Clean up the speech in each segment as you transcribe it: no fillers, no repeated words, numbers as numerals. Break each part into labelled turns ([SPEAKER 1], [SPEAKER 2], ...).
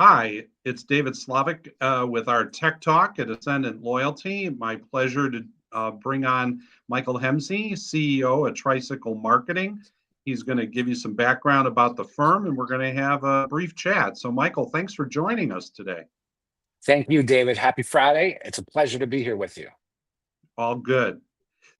[SPEAKER 1] Hi, it's David Slavick with our Tech Talk at Ascendant Loyalty. My pleasure to bring on Michael Hemsey, CEO at Tricycle Marketing. He's going to give you some background about the firm and we're going to have a brief chat. So, Michael, thanks for joining us today.
[SPEAKER 2] Thank you, David. Happy Friday. It's a pleasure to be here with you.
[SPEAKER 1] All good.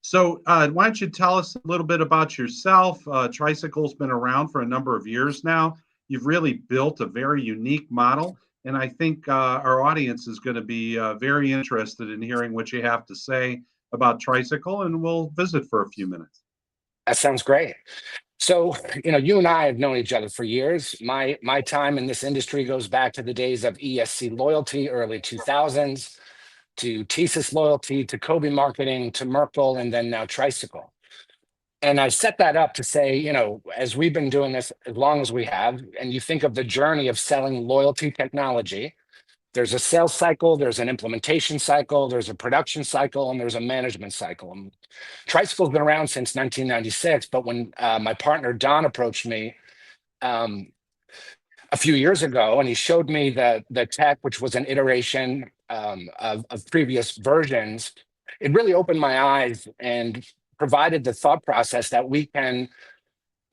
[SPEAKER 1] So, why don't you tell us a little bit about yourself? Tricycle's been around for a number of years now. You've really built a very unique model, and I think our audience is going to be very interested in hearing what you have to say about Tricycle, and we'll visit for a few minutes.
[SPEAKER 2] That sounds great. So, you and I have known each other for years. My time in this industry goes back to the days of ESC Loyalty, early 2000s, to TSYS Loyalty, to Kobe Marketing, to Merkle, and then now Tricycle. And I set that up to say, as we've been doing this as long as we have, and you think of the journey of selling loyalty technology, there's a sales cycle, there's an implementation cycle, there's a production cycle, and there's a management cycle. And Tricycle's been around since 1996, but when my partner Don approached me a few years ago, and he showed me the tech, which was an iteration of previous versions, it really opened my eyes and provided the thought process that we can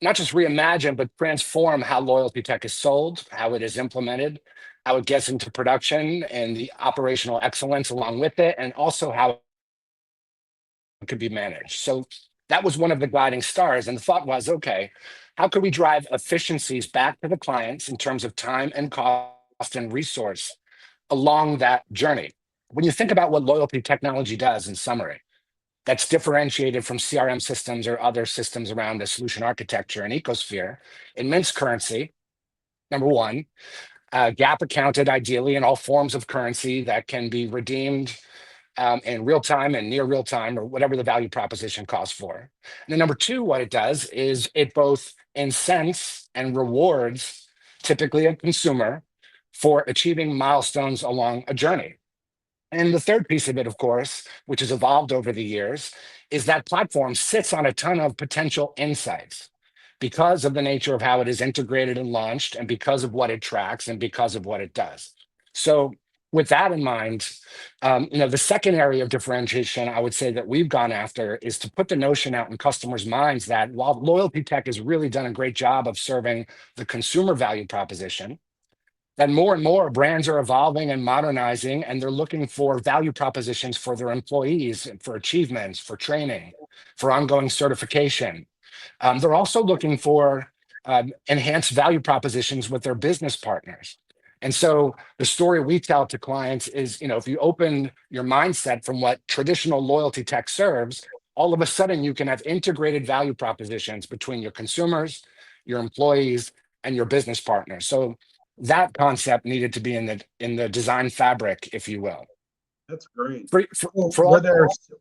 [SPEAKER 2] not just reimagine, but transform how loyalty tech is sold, how it is implemented, how it gets into production, and the operational excellence along with it, and also how it could be managed. So that was one of the guiding stars. And the thought was, okay, how could we drive efficiencies back to the clients in terms of time and cost and resource along that journey? When you think about what loyalty technology does in summary, that's differentiated from CRM systems or other systems around the solution architecture and ecosphere, it mints currency, number one, gap accounted ideally in all forms of currency that can be redeemed in real time and near real time, or whatever the value proposition calls for. And then number two, what it does is it both incents and rewards typically a consumer for achieving milestones along a journey. And the third piece of it, of course, which has evolved over the years, is that platform sits on a ton of potential insights because of the nature of how it is integrated and launched, and because of what it tracks, and because of what it does. So with that in mind, the second area of differentiation I would say that we've gone after is to put the notion out in customers' minds that while loyalty tech has really done a great job of serving the consumer value proposition, that more and more brands are evolving and modernizing, and they're looking for value propositions for their employees, for achievements, for training, for ongoing certification. They're also looking for enhanced value propositions with their business partners. And so the story we tell to clients is, if you open your mindset from what traditional loyalty tech serves, all of a sudden you can have integrated value propositions between your consumers, your employees, and your business partners. So that concept needed to be in the design fabric, if you will.
[SPEAKER 1] That's great.
[SPEAKER 2] For all,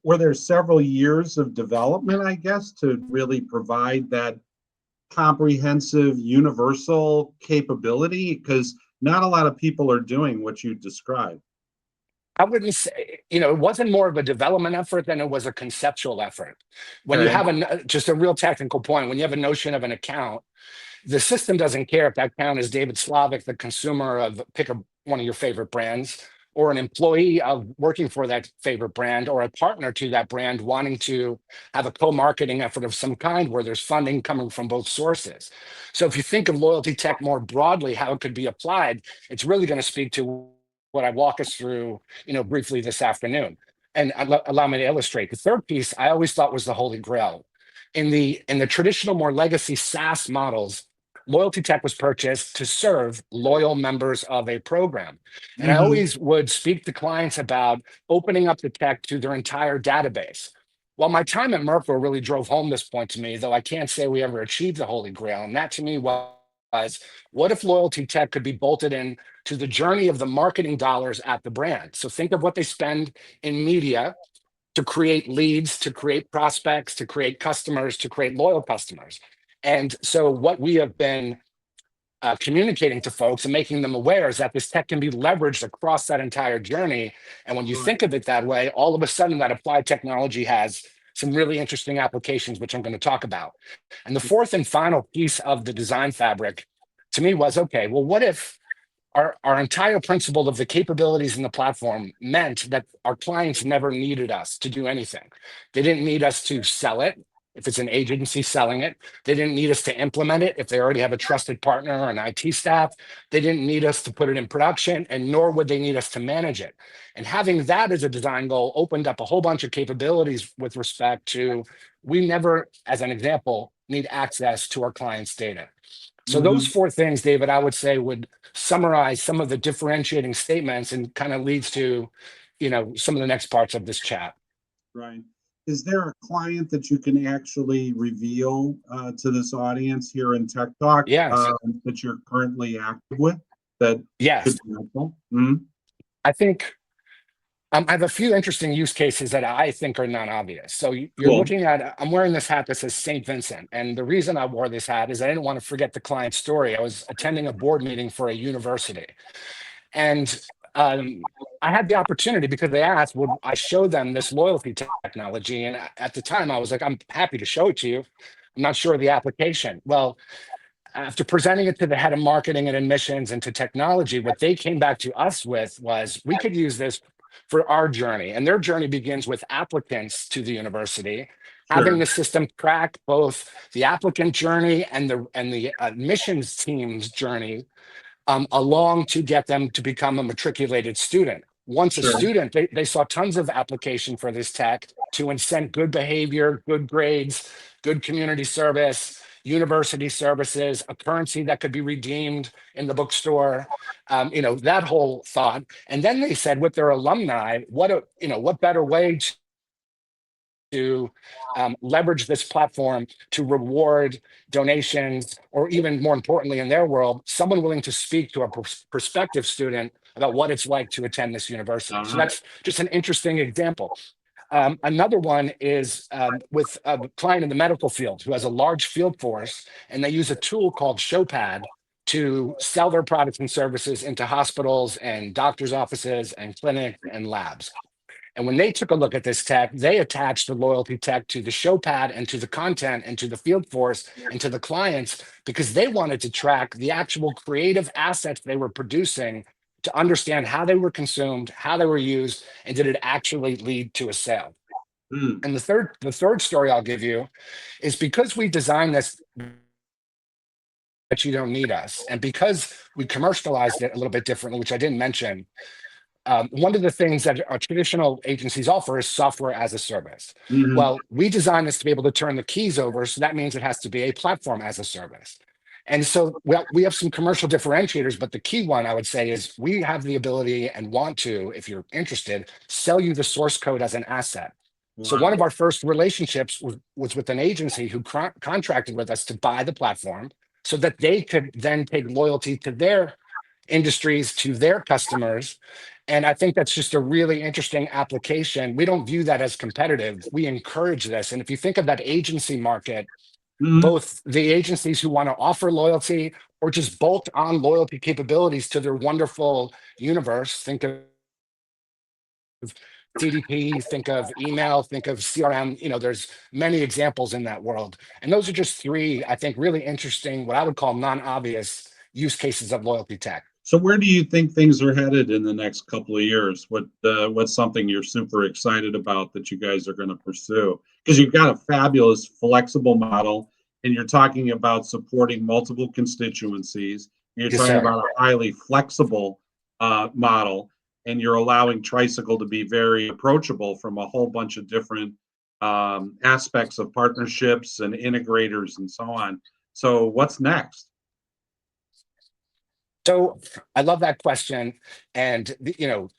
[SPEAKER 1] Were there several years of development, I guess, to really provide that comprehensive, universal capability? Because not a lot of people are doing what you described.
[SPEAKER 2] I wouldn't say, it wasn't more of a development effort than it was a conceptual effort. When you
[SPEAKER 1] Okay.
[SPEAKER 2] have just a real technical point, when you have a notion of an account, the system doesn't care if that account is David Slavick, the consumer of one of your favorite brands, or an employee of working for that favorite brand, or a partner to that brand wanting to have a co-marketing effort of some kind where there's funding coming from both sources. So if you think of loyalty tech more broadly, how it could be applied, it's really going to speak to what I walk us through, briefly this afternoon. And allow me to illustrate. The third piece I always thought was the holy grail. In the traditional, more legacy SaaS models, loyalty tech was purchased to serve loyal members of a program. And I always would speak to clients about opening up the tech to their entire database. Well, my time at Merkle really drove home this point to me, though I can't say we ever achieved the holy grail. And that to me was, what if loyalty tech could be bolted in to the journey of the marketing dollars at the brand? So think of what they spend in media to create leads, to create prospects, to create customers, to create loyal customers. And so what we have been communicating to folks and making them aware is that this tech can be leveraged across that entire journey. And when you think of it that way, all of a sudden that applied technology has some really interesting applications, which I'm going to talk about. And the fourth and final piece of the design fabric to me was, okay, well, what if our entire principle of the capabilities in the platform meant that our clients never needed us to do anything. They didn't need us to sell it if it's an agency selling it. They didn't need us to implement it if they already have a trusted partner or an IT staff. They didn't need us to put it in production, and nor would they need us to manage it. And having that as a design goal opened up a whole bunch of capabilities with respect to, we never, as an example, need access to our clients' data. So those
[SPEAKER 1] Mhm.
[SPEAKER 2] four things, David, I would say would summarize some of the differentiating statements and kind of leads to, some of the next parts of this chat.
[SPEAKER 1] Right. Is there a client that you can actually reveal to this audience here in Tech Talk
[SPEAKER 2] Yes.
[SPEAKER 1] that you're currently active with that
[SPEAKER 2] Yes.
[SPEAKER 1] could be helpful? Mhm.
[SPEAKER 2] I think I have a few interesting use cases that I think are non-obvious. So you're
[SPEAKER 1] Cool.
[SPEAKER 2] looking at, I'm wearing this hat that says St. Vincent. And the reason I wore this hat is I didn't want to forget the client's story. I was attending a board meeting for a university. And I had the opportunity because they asked, would I show them this loyalty technology? And at the time, I was like, I'm happy to show it to you. I'm not sure of the application. Well, after presenting it to the head of marketing and admissions and to technology, what they came back to us with was we could use this for our journey. And their journey begins with applicants to the university, having
[SPEAKER 1] Sure.
[SPEAKER 2] the system track both the applicant journey and the admissions team's journey along to get them to become a matriculated student. Once a
[SPEAKER 1] Sure.
[SPEAKER 2] student, they saw tons of application for this tech to incent good behavior, good grades, good community service, university services, a currency that could be redeemed in the bookstore, that whole thought. And then they said with their alumni, what better way to leverage this platform to reward donations, or even more importantly, in their world, someone willing to speak to a prospective student about what it's like to attend this university. So
[SPEAKER 1] Uh-huh.
[SPEAKER 2] that's just an interesting example. Another one is with a client in the medical field who has a large field force, and they use a tool called Showpad to sell their products and services into hospitals and doctors' offices and clinics and labs. And when they took a look at this tech, they attached the loyalty tech to the show pad and to the content and to the field force and to the clients because they wanted to track the actual creative assets they were producing to understand how they were consumed, how they were used, and did it actually lead to a sale.
[SPEAKER 1] Mm.
[SPEAKER 2] And the third story I'll give you is because we designed this that you don't need us, and because we commercialized it a little bit differently, which I didn't mention, one of the things that our traditional agencies offer is software as a service.
[SPEAKER 1] Mhm.
[SPEAKER 2] Well, we designed this to be able to turn the keys over. So that means it has to be a platform as a service. And so we have some commercial differentiators, but the key one I would say is we have the ability and want to, if you're interested, sell you the source code as an asset. So one
[SPEAKER 1] Wow.
[SPEAKER 2] of our first relationships was with an agency who contracted with us to buy the platform so that they could then take loyalty to their industries, to their customers. And I think that's just a really interesting application. We don't view that as competitive. We encourage this. And if you think of that agency market,
[SPEAKER 1] Mhm.
[SPEAKER 2] both the agencies who want to offer loyalty or just bolt on loyalty capabilities to their wonderful universe, think of CDP, think of email, think of CRM, there's many examples in that world. And those are just three, I think, really interesting, what I would call non-obvious use cases of loyalty tech.
[SPEAKER 1] So where do you think things are headed in the next couple of years? What's something you're super excited about that you guys are going to pursue? Because you've got a fabulous flexible model, and you're talking about supporting multiple constituencies. And you're
[SPEAKER 2] Yes,
[SPEAKER 1] talking
[SPEAKER 2] sir.
[SPEAKER 1] about a highly flexible model, and you're allowing Tricycle to be very approachable from a whole bunch of different aspects of partnerships and integrators and so on. So what's next?
[SPEAKER 2] So I love that question. And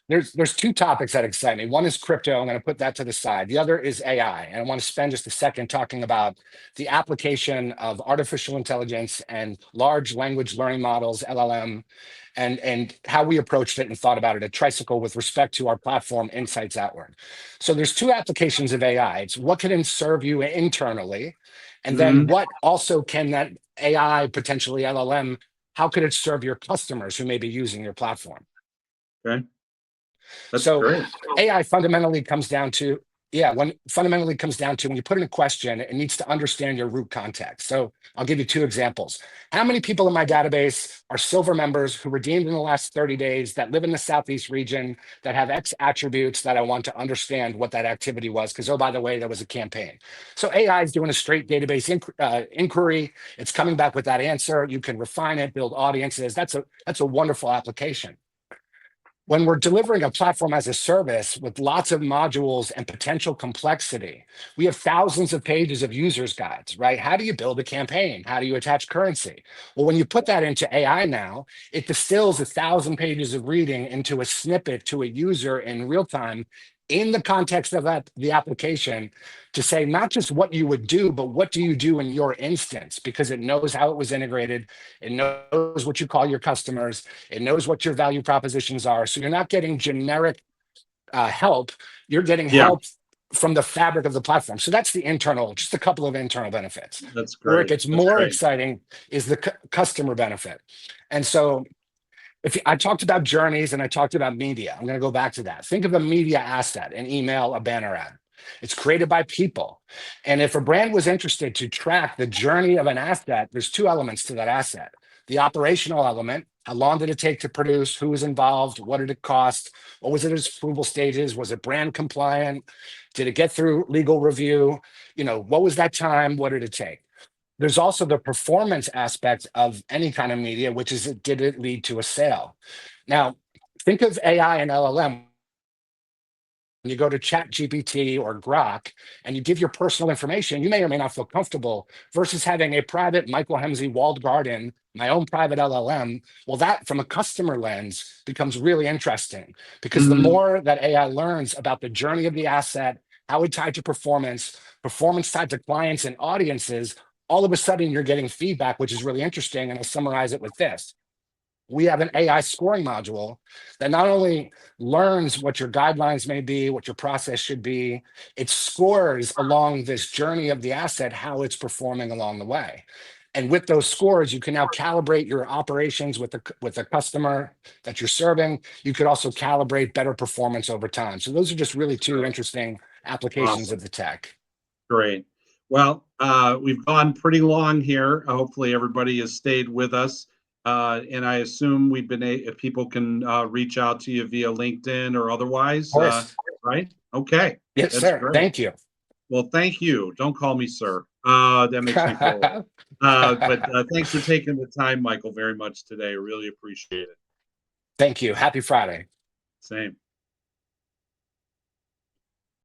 [SPEAKER 2] there's two topics that excite me. One is crypto. I'm going to put that to the side. The other is AI. And I want to spend just a second talking about the application of artificial intelligence and large language learning models, LLM, and how we approached it and thought about it at Tricycle with respect to our platform Insights Outward. So there's two applications of AI. It's what can it serve you internally, and then
[SPEAKER 1] Mhm.
[SPEAKER 2] what also can that AI, potentially LLM, how could it serve your customers who may be using your platform?
[SPEAKER 1] Okay, that's
[SPEAKER 2] So
[SPEAKER 1] great.
[SPEAKER 2] AI fundamentally comes down to, Yeah, when fundamentally comes down to when you put in a question, it needs to understand your root context. So I'll give you two examples. How many people in my database are silver members who redeemed in the last 30 days that live in the Southeast region that have X attributes that I want to understand what that activity was? Because, oh, by the way, there was a campaign. So AI is doing a straight database inquiry. It's coming back with that answer. You can refine it, build audiences. That's a wonderful application. When we're delivering a platform as a service with lots of modules and potential complexity, we have thousands of pages of users guides, right? How do you build a campaign? How do you attach currency? Well, when you put that into AI now, it distills 1,000 pages of reading into a snippet to a user in real time in the context of the application to say not just what you would do, but what do you do in your instance, because it knows how it was integrated. It knows what you call your customers. It knows what your value propositions are. So you're not getting generic help. You're getting
[SPEAKER 1] Yeah,
[SPEAKER 2] help from the fabric of the platform. So that's the internal, just a couple of internal benefits.
[SPEAKER 1] that's
[SPEAKER 2] Where it
[SPEAKER 1] great.
[SPEAKER 2] gets
[SPEAKER 1] That's
[SPEAKER 2] more
[SPEAKER 1] great.
[SPEAKER 2] exciting is the customer benefit. And so if I talked about journeys and I talked about media, I'm going to go back to that. Think of a media asset, an email, a banner ad. It's created by people. And if a brand was interested to track the journey of an asset, there's two elements to that asset. The operational element, how long did it take to produce? Who was involved? What did it cost? What was its approval stages? Was it brand compliant? Did it get through legal review? What was that time? What did it take? There's also the performance aspect of any kind of media, which is, did it lead to a sale? Now, think of AI and LLM. When you go to Chat GPT or Grok and you give your personal information, you may or may not feel comfortable versus having a private Michael Hemsey walled garden, my own private LLM. Well, that from a customer lens becomes really interesting because the
[SPEAKER 1] Mhm.
[SPEAKER 2] more that AI learns about the journey of the asset, how it tied to performance, performance tied to clients and audiences, all of a sudden you're getting feedback, which is really interesting. And I'll summarize it with this. We have an AI scoring module that not only learns what your guidelines may be, what your process should be, it scores along this journey of the asset, how it's performing along the way. And with those scores, you can now calibrate your operations with the customer that you're serving. You could also calibrate better performance over time. So those are just really two interesting applications
[SPEAKER 1] Awesome.
[SPEAKER 2] of the tech.
[SPEAKER 1] Great. Well, we've gone pretty long here. Hopefully, everybody has stayed with us. And I assume if people can reach out to you via LinkedIn or
[SPEAKER 2] Of
[SPEAKER 1] otherwise,
[SPEAKER 2] course.
[SPEAKER 1] right? Okay,
[SPEAKER 2] Yes,
[SPEAKER 1] that's
[SPEAKER 2] sir.
[SPEAKER 1] great.
[SPEAKER 2] Thank you.
[SPEAKER 1] Well, thank you. Don't call me sir. That makes me feel old. But thanks for taking the time, Michael, very much today. I really appreciate it.
[SPEAKER 2] Thank you. Happy Friday.
[SPEAKER 1] Same.